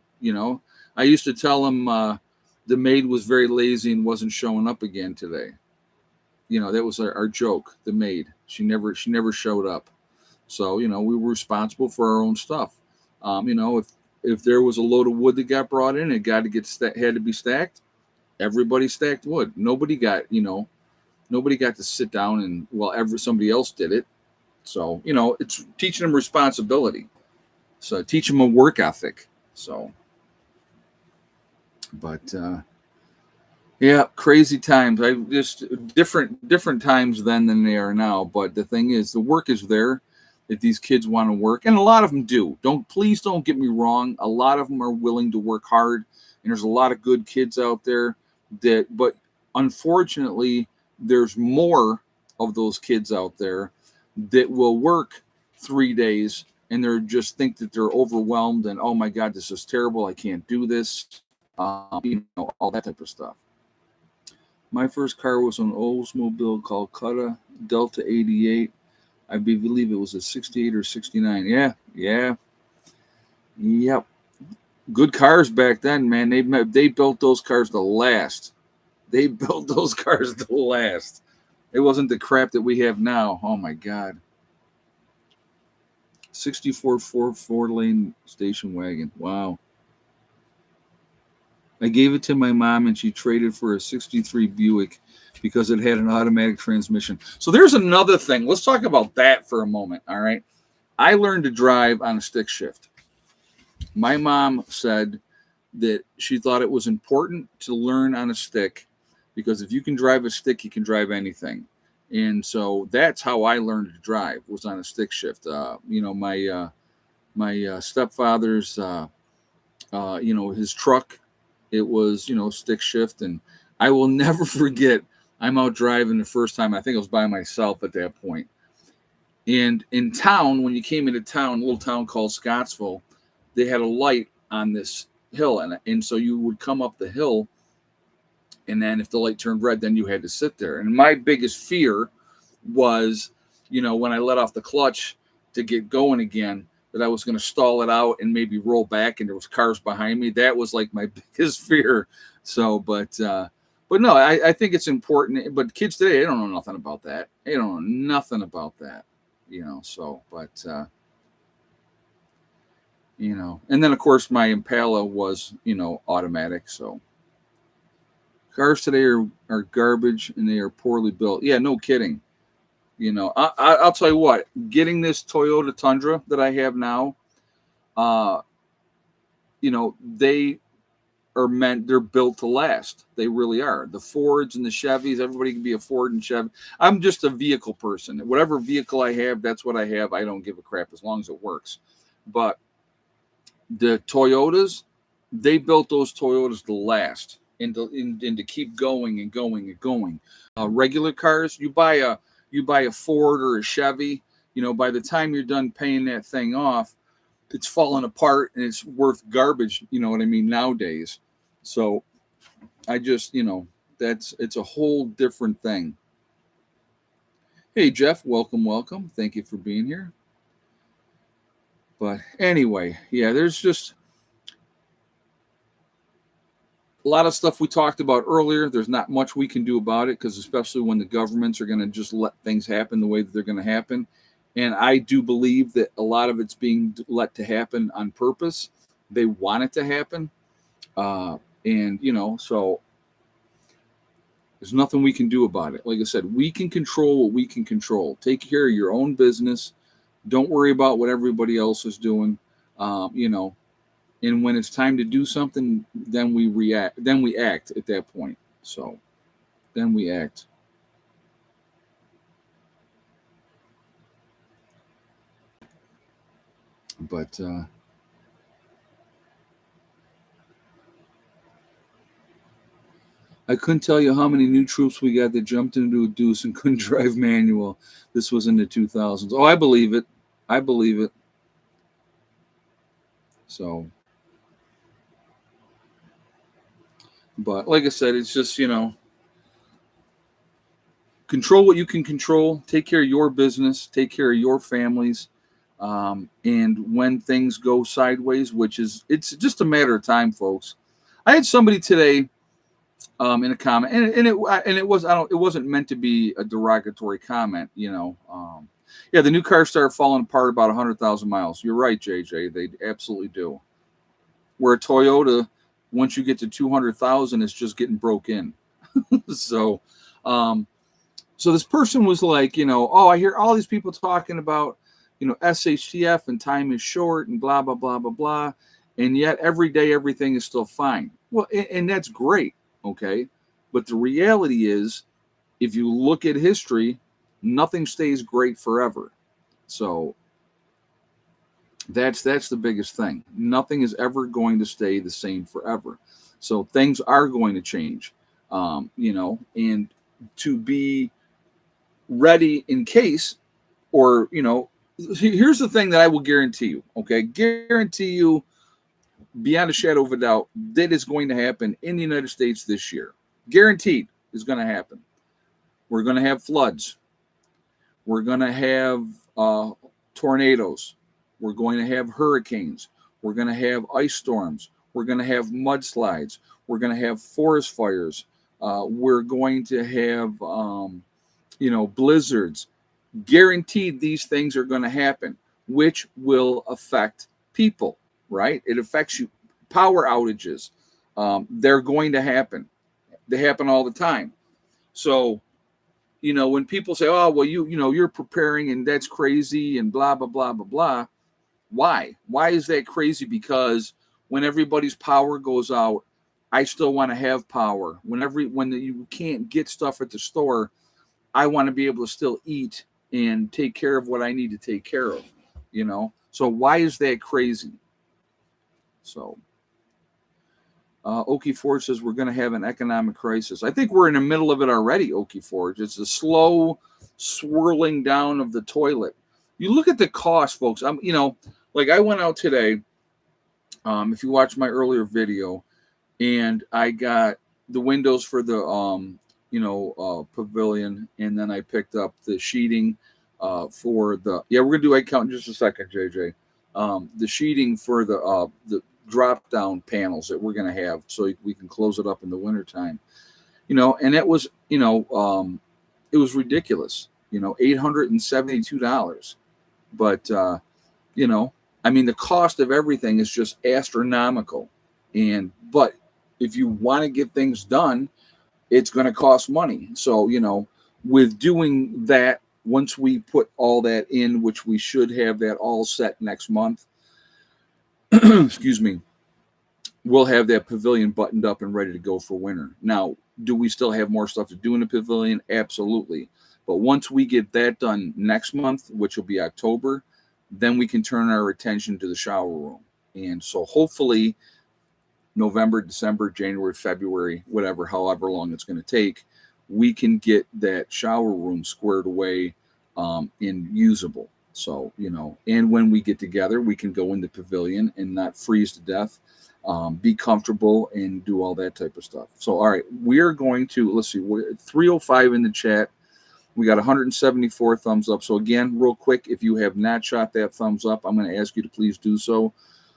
S1: I used to tell them the maid was very lazy and wasn't showing up again today. That was our joke. The maid, she never showed up. So we were responsible for our own stuff. If there was a load of wood that got brought in, it had to be stacked. Everybody stacked wood. Nobody got to sit down and somebody else did it. So it's teaching them responsibility. So teach them a work ethic. So, but. Yeah, crazy times. I just different times then than they are now. But the thing is, the work is there if these kids want to work, and a lot of them do. Please don't get me wrong. A lot of them are willing to work hard, and there's a lot of good kids out there but unfortunately, there's more of those kids out there that will work 3 days and they're just think that they're overwhelmed and oh my God, this is terrible. I can't do this. All that type of stuff. My first car was an Oldsmobile called Cutta Delta 88. I believe it was a 68 or 69. Yeah, yeah, yep. Good cars back then, man. They built those cars to last. They built those cars to last. It wasn't the crap that we have now. Oh my God. 64 four-lane station wagon. Wow. I gave it to my mom and she traded for a 63 Buick because it had an automatic transmission. So there's another thing. Let's talk about that for a moment. All right. I learned to drive on a stick shift. My mom said that she thought it was important to learn on a stick because if you can drive a stick, you can drive anything. And so that's how I learned to drive, was on a stick shift. My stepfather's his truck, it was stick shift, and I will never forget. I'm out driving the first time. I think I was by myself at that point. And in town, when you came into town, a little town called Scottsville, they had a light on this hill, and so you would come up the hill, and then if the light turned red, then you had to sit there. And my biggest fear was, when I let off the clutch to get going again, that I was going to stall it out and maybe roll back, and there was cars behind me. That was like my biggest fear. So, but no, I think it's important. But kids today, they don't know nothing about that. They don't know nothing about that, So, but and then of course my Impala was automatic. So cars today are garbage and they are poorly built. Yeah, no kidding. I'll tell you what, getting this Toyota Tundra that I have now, they they're built to last. They really are. The Fords and the Chevys, everybody can be a Ford and Chevy. I'm just a vehicle person. Whatever vehicle I have, that's what I have. I don't give a crap as long as it works. But the Toyotas, they built those Toyotas to last and to keep going and going and going. Regular cars, you buy a Ford or a Chevy, by the time you're done paying that thing off, it's falling apart and it's worth garbage. You know what I mean? Nowadays. So I just, it's a whole different thing. Hey, Jeff, welcome. Thank you for being here. But anyway, yeah, there's just a lot of stuff we talked about earlier. There's not much we can do about it, because especially when the governments are going to just let things happen the way that they're going to happen. And I do believe that a lot of it's being let to happen on purpose. They want it to happen. So there's nothing we can do about it. Like I said, we can control what we can control. Take care of your own business. Don't worry about what everybody else is doing. And when it's time to do something, then we react. Then we act at that point. So then we act. But I couldn't tell you how many new troops we got that jumped into a deuce and couldn't drive manual. This was in the 2000s. Oh, I believe it. I believe it. So, but like I said, it's just, control what you can control. Take care of your business. Take care of your families. And when things go sideways, it's just a matter of time, folks. I had somebody today in a comment, and it wasn't meant to be a derogatory comment, yeah, the new cars start falling apart about 100,000 miles. You're right, JJ. They absolutely do. Where a Toyota, once you get to 200,000, it's just getting broke in. So, so this person was like, oh, I hear all these people talking about, SHTF and time is short and blah, blah, blah, blah, blah. And yet every day, everything is still fine. Well, and that's great. Okay. But the reality is, if you look at history, nothing stays great forever. So that's the biggest thing. Nothing is ever going to stay the same forever. So things are going to change, and to be ready in case, or, here's the thing that I will guarantee you, okay? Guarantee you beyond a shadow of a doubt that is going to happen in the United States this year. Guaranteed is going to happen. We're going to have floods. We're going to have tornadoes. We're going to have hurricanes. We're going to have ice storms. We're going to have mudslides. We're going to have forest fires. We're going to have, blizzards. Guaranteed these things are going to happen, which will affect people, right? It affects you. Power outages, they're going to happen. They happen all the time. So, when people say, "Oh, well, you're preparing and that's crazy and blah blah blah blah blah," why? Why is that crazy? Because when everybody's power goes out, I still want to have power. When you can't get stuff at the store, I want to be able to still eat and take care of what I need to take care of. So why is that crazy? So. Okie Forge says we're going to have an economic crisis. I think we're in the middle of it already, Okie Forge. It's a slow swirling down of the toilet. You look at the cost, folks. I went out today, if you watch my earlier video, and I got the windows for the, pavilion, and then I picked up the sheeting for the, we're going to do egg count in just a second, JJ. The sheeting for the drop down panels that we're going to have so we can close it up in the wintertime, and it was, it was ridiculous, $872. But, the cost of everything is just astronomical. But if you want to get things done, it's going to cost money. So, with doing that, once we put all that in, which we should have that all set next month, excuse me, we'll have that pavilion buttoned up and ready to go for winter. Now, do we still have more stuff to do in the pavilion? Absolutely. But once we get that done next month, which will be October, then we can turn our attention to the shower room. And so hopefully November, December, January, February, whatever, however long it's going to take, we can get that shower room squared away and usable. So, and when we get together, we can go in the pavilion and not freeze to death, be comfortable and do all that type of stuff. So, all right, we're going to, let's see, we're at 305 in the chat. We got 174 thumbs up. So again, real quick, if you have not shot that thumbs up, I'm going to ask you to please do so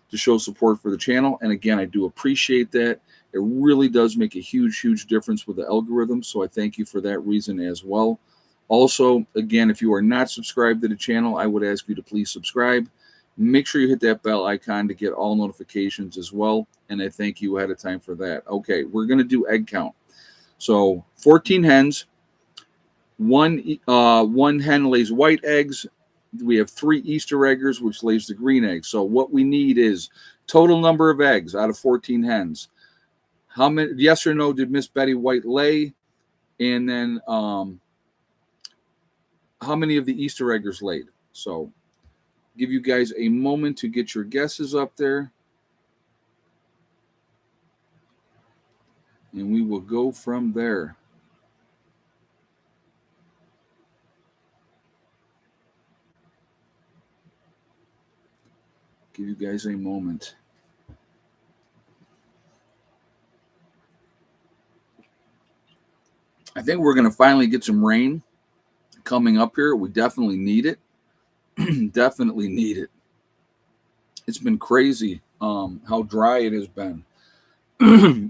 S1: to show support for the channel. And again, I do appreciate that. It really does make a huge, huge difference with the algorithm. So I thank you for that reason as well. Also, again, if you are not subscribed to the channel, I would ask you to please subscribe. Make sure you hit that bell icon to get all notifications as well. And I thank you ahead of time for that. Okay, we're going to do egg count. So 14 hens. One hen lays white eggs. We have 3 Easter eggers, which lays the green eggs. So what we need is total number of eggs out of 14 hens. How many, yes or no, did Miss Betty White lay? And then how many of the Easter eggers laid? So give you guys a moment to get your guesses up there. And we will go from there. Give you guys a moment. I think we're going to finally get some rain coming up here. We definitely need it. Definitely need it. It's been crazy how dry it has been.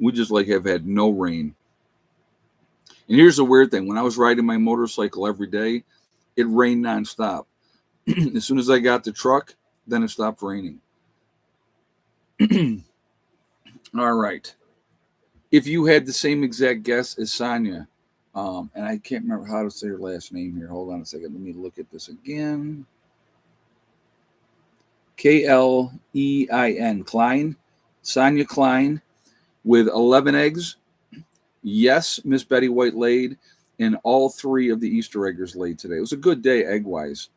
S1: We just have had no rain. And here's the weird thing. When I was riding my motorcycle every day, it rained nonstop. As soon as I got the truck, then it stopped raining. All right. If you had the same exact guess as Sonia, and I can't remember how to say her last name here. Hold on a second. Let me look at this again. Klein. Klein. Sonia Klein with 11 eggs. Yes, Miss Betty White laid, and all 3 of the Easter eggers laid today. It was a good day egg-wise.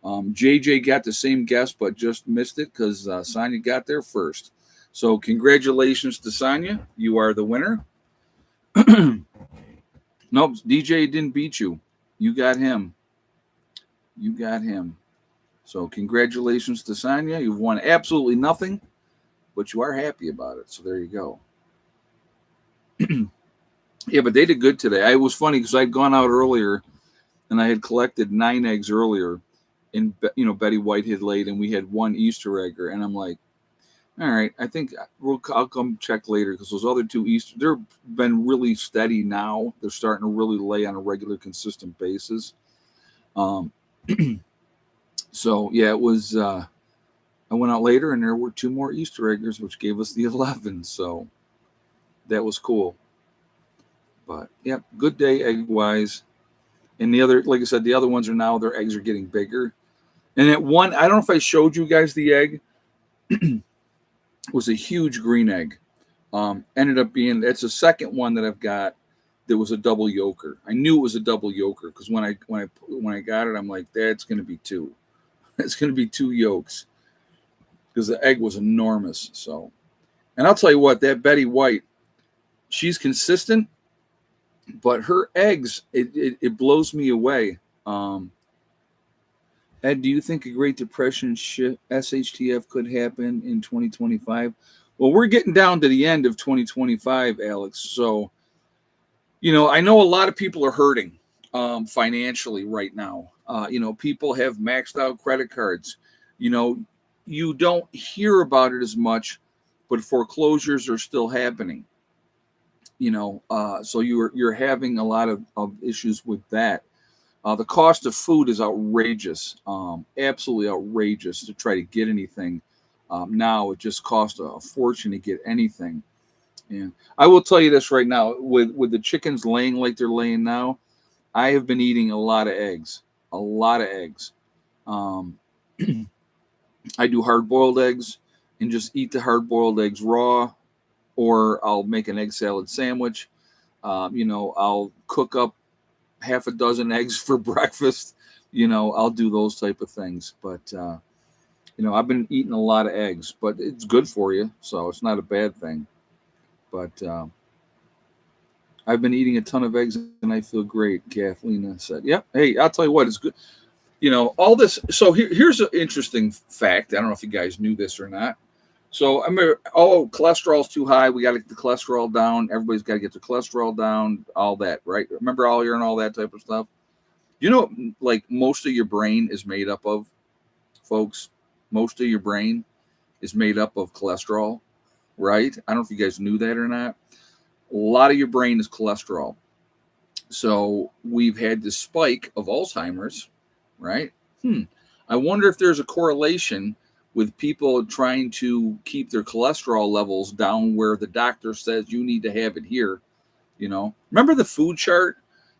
S1: JJ got the same guess, but just missed it because Sonia got there first. So congratulations to Sonia. You are the winner. Nope, DJ didn't beat you. You got him. You got him. So congratulations to Sonia. You've won absolutely nothing, but you are happy about it. So there you go. Yeah, but they did good today. It was funny because I'd gone out earlier and I had collected 9 eggs earlier, and Betty White had laid, and we had one Easter egger, and I'm like, all right, I think I'll come check later because those other two Easter, they've been really steady now. They're starting to really lay on a regular, consistent basis. Um, so yeah, it was. I went out later, and there were 2 more Easter eggers, which gave us the 11. So that was cool. But yeah, good day egg wise. And the other, like I said, the other ones are now their eggs are getting bigger. And that one, I don't know if I showed you guys the egg, was a huge green egg. Ended up being it's the second one that I've got that was a double yolker. I knew it was a double yolker because when I got it, I'm like, that's going to be 2. It's going to be 2 yolks because the egg was enormous. So, and I'll tell you what, that Betty White, she's consistent, but her eggs, it blows me away. Um, Ed, do you think a Great Depression SHTF could happen in 2025? Well, we're getting down to the end of 2025, Alex. So, I know a lot of people are hurting financially right now. People have maxed out credit cards. You know, you don't hear about it as much, but foreclosures are still happening. So you're having a lot of issues with that. The cost of food is outrageous, absolutely outrageous to try to get anything. Now it just costs a fortune to get anything. And I will tell you this right now, with the chickens laying like they're laying now, I have been eating a lot of eggs, a lot of eggs. Um, I do hard boiled eggs and just eat the hard boiled eggs raw, or I'll make an egg salad sandwich. I'll cook up half a dozen eggs for breakfast. I'll do those type of things. But I've been eating a lot of eggs, but it's good for you, so it's not a bad thing. But I've been eating a ton of eggs and I feel great. Kathleen said, "Yep. Hey, I'll tell you what, it's good. All this. So here's an interesting fact. I don't know if you guys knew this or not. So I remember, cholesterol's too high. We got to get the cholesterol down. Everybody's got to get their cholesterol down. All that, right? Remember all hearing all that type of stuff. Like most of your brain is made up of, folks. Most of your brain is made up of cholesterol, right? I don't know if you guys knew that or not. A lot of your brain is cholesterol. So we've had this spike of Alzheimer's, right? I wonder if there's a correlation with people trying to keep their cholesterol levels down where the doctor says you need to have it here. Remember the food chart?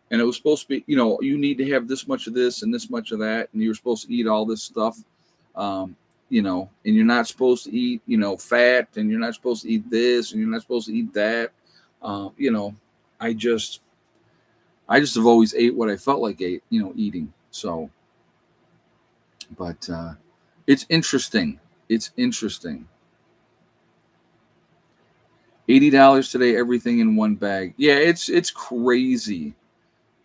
S1: And it was supposed to be, you need to have this much of this and this much of that, and you're supposed to eat all this stuff. And you're not supposed to eat, fat, and you're not supposed to eat this, and you're not supposed to eat that. Uh, you know, I just, I just have always ate what I felt like eating. So, but it's interesting. It's interesting. $80 today, everything in one bag. Yeah, it's crazy.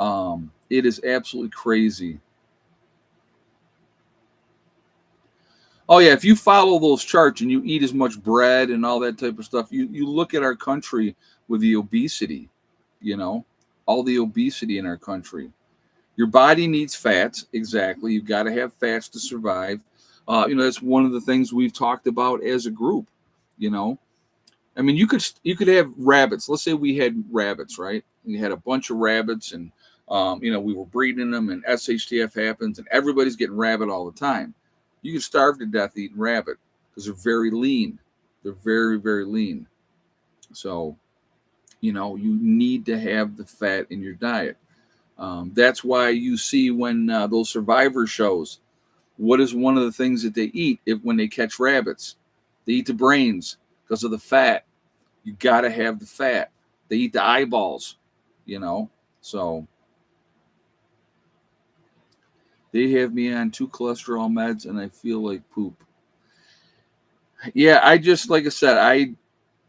S1: It is absolutely crazy. Oh yeah, if you follow those charts and you eat as much bread and all that type of stuff, you look at our country with the obesity, you know, all the obesity in our country. Your body needs fats, exactly. You've got to have fats to survive. That's one of the things we've talked about as a group. You know, I mean, you could have rabbits. Let's say we had rabbits, right? We had a bunch of rabbits, and we were breeding them, and SHTF happens, and everybody's getting rabbit all the time. You can starve to death eating rabbit because they're very lean. They're very, very lean. So, you need to have the fat in your diet. That's why you see when those survivor shows, what is one of the things that they eat when they catch rabbits? They eat the brains because of the fat. You got to have the fat. They eat the eyeballs, you know. So they have me on 2 cholesterol meds and I feel like poop. Yeah, I just, like I said, I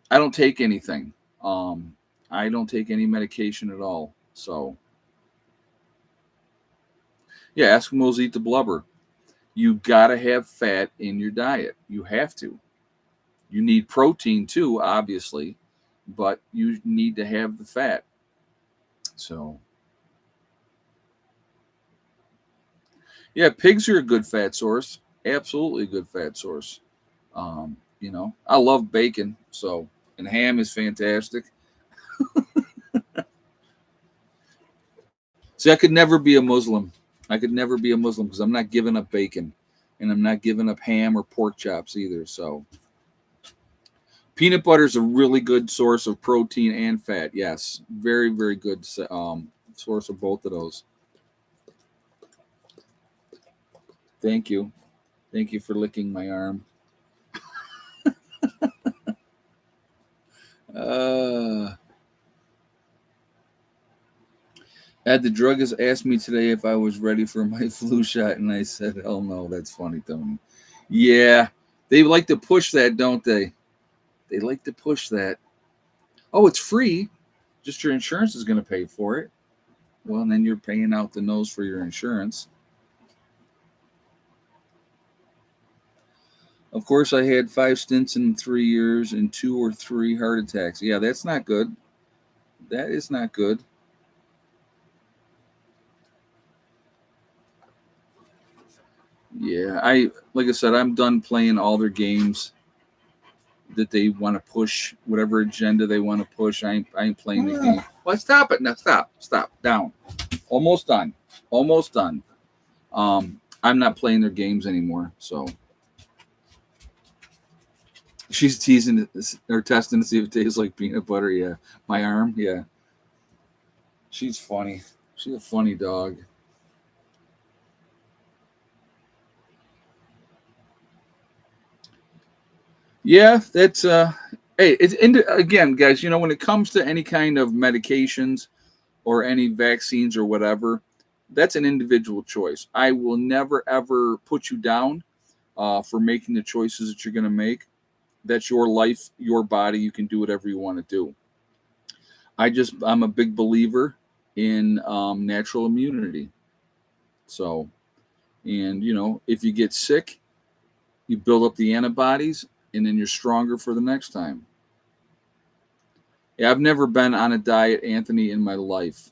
S1: don't take anything. Um, I don't take any medication at all. So yeah, Eskimos eat the blubber. You got to have fat in your diet. You have to. You need protein too, obviously, but you need to have the fat. So, Yeah, pigs are a good fat source. Absolutely a good fat source. I love bacon, so and ham is fantastic. See, I could never be a Muslim. I could never be a Muslim because I'm not giving up bacon, and I'm not giving up ham or pork chops either. So peanut butter is a really good source of protein and fat. Yes, very very good source of both of those. Thank you, thank you for licking my arm. Uh, Had the druggist asked me today if I was ready for my flu shot, and I said, "Hell no." That's funny, Tony. Yeah, they like to push that, don't they? They like to push that. Oh, it's free. Just your insurance is going to pay for it. Well, and then you're paying out the nose for your insurance. Of course, I had 5 stints in 3 years and 2 or 3 heart attacks. Yeah, that's not good. That is not good. Yeah, I like I said, I'm done playing all their games that they want to push, whatever agenda they want to push. I ain't playing the game. Well, stop it now. Stop. Down. Almost done. Almost done. I'm not playing their games anymore. So she's teasing or testing to see if it tastes like peanut butter. Yeah, my arm. Yeah, she's funny. She's a funny dog. Yeah, that's Hey, again, guys. When it comes to any kind of medications or any vaccines or whatever, that's an individual choice. I will never ever put you down for making the choices that you're going to make. That's your life, your body. You can do whatever you want to do. I'm a big believer in natural immunity. So, and if you get sick, you build up the antibodies, and then you're stronger for the next time. Yeah, I've never been on a diet, Anthony, in my life.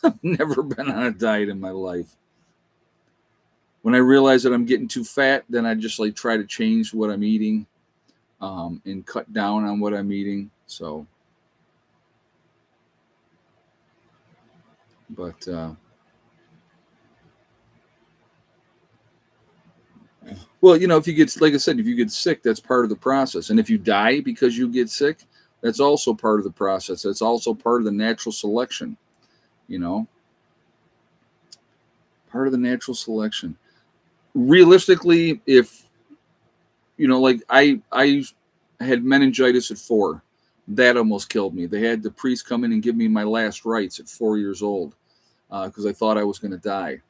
S1: I've never been on a diet in my life. When I realize that I'm getting too fat, then I just like try to change what I'm eating, and cut down on what I'm eating. So, but well, if you get, like I said, if you get sick, that's part of the process. And if you die because you get sick, that's also part of the process. That's also part of the natural selection, you know, part of the natural selection. Realistically, if, like I had meningitis at 4, that almost killed me. They had the priest come in and give me my last rites at 4 years old because I thought I was going to die.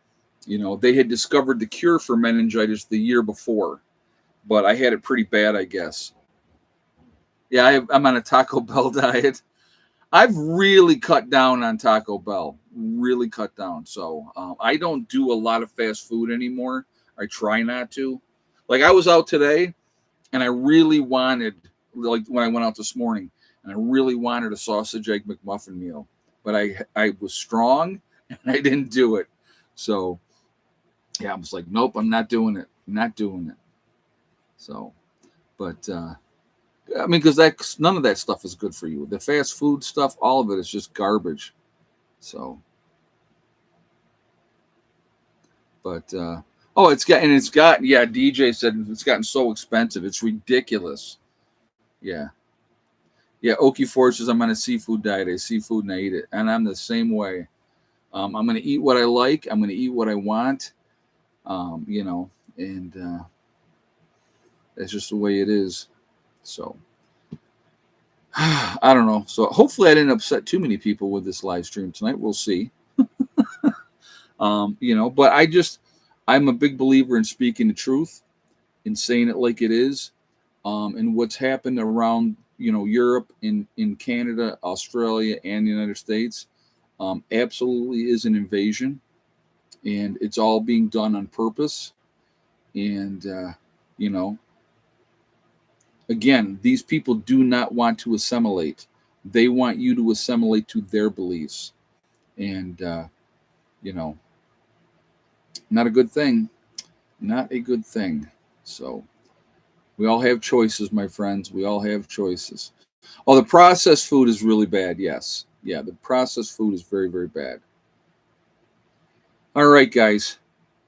S1: They had discovered the cure for meningitis the year before, but I had it pretty bad, I guess. Yeah, I'm on a Taco Bell diet. I've really cut down on Taco Bell, really cut down. So I don't do a lot of fast food anymore. I try not to. Like I was out today, and I really wanted, like when I went out this morning, and I really wanted a sausage egg McMuffin meal, but I was strong and I didn't do it. So yeah, I was like, nope, I'm not doing it. I'm not doing it. So, but I mean, because that none of that stuff is good for you. The fast food stuff, all of it is just garbage. So, but oh, yeah. DJ said it's gotten so expensive, it's ridiculous. Yeah, yeah. Okie Ford says I'm on a seafood diet. I see food and I eat it, and I'm the same way. I'm going to eat what I like. I'm going to eat what I want. And that's just the way it is. So. I don't know. So hopefully I didn't upset too many people with this live stream tonight. We'll see. But I'm a big believer in speaking the truth and saying it like it is. And what's happened around, Europe, in Canada, Australia, and the United States, absolutely is an invasion, and it's all being done on purpose. And you know, again, these people do not want to assimilate. They want you to assimilate to their beliefs. And you know, Not a good thing. Not a good thing. So we all have choices, my friends. We all have choices. Oh, the processed food is really bad. Yes. Yeah, the processed food is very, very bad. All right, guys.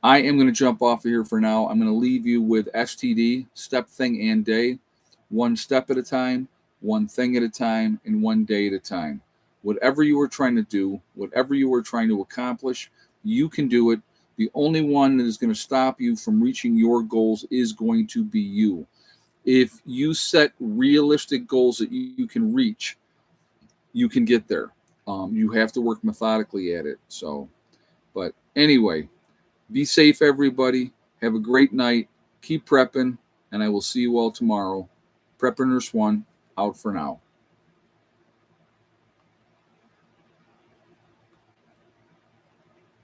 S1: I am going to jump off of here for now. I'm going to leave you with STD, step, thing, and day. One step at a time, one thing at a time, and one day at a time. Whatever you are trying to do, whatever you are trying to accomplish, you can do it. The only one that is going to stop you from reaching your goals is going to be you. If you set realistic goals that you can reach, you can get there. You have to work methodically at it. So, but anyway, be safe, everybody. Have a great night. Keep prepping, and I will see you all tomorrow. Prepper Nurse 1, out for now.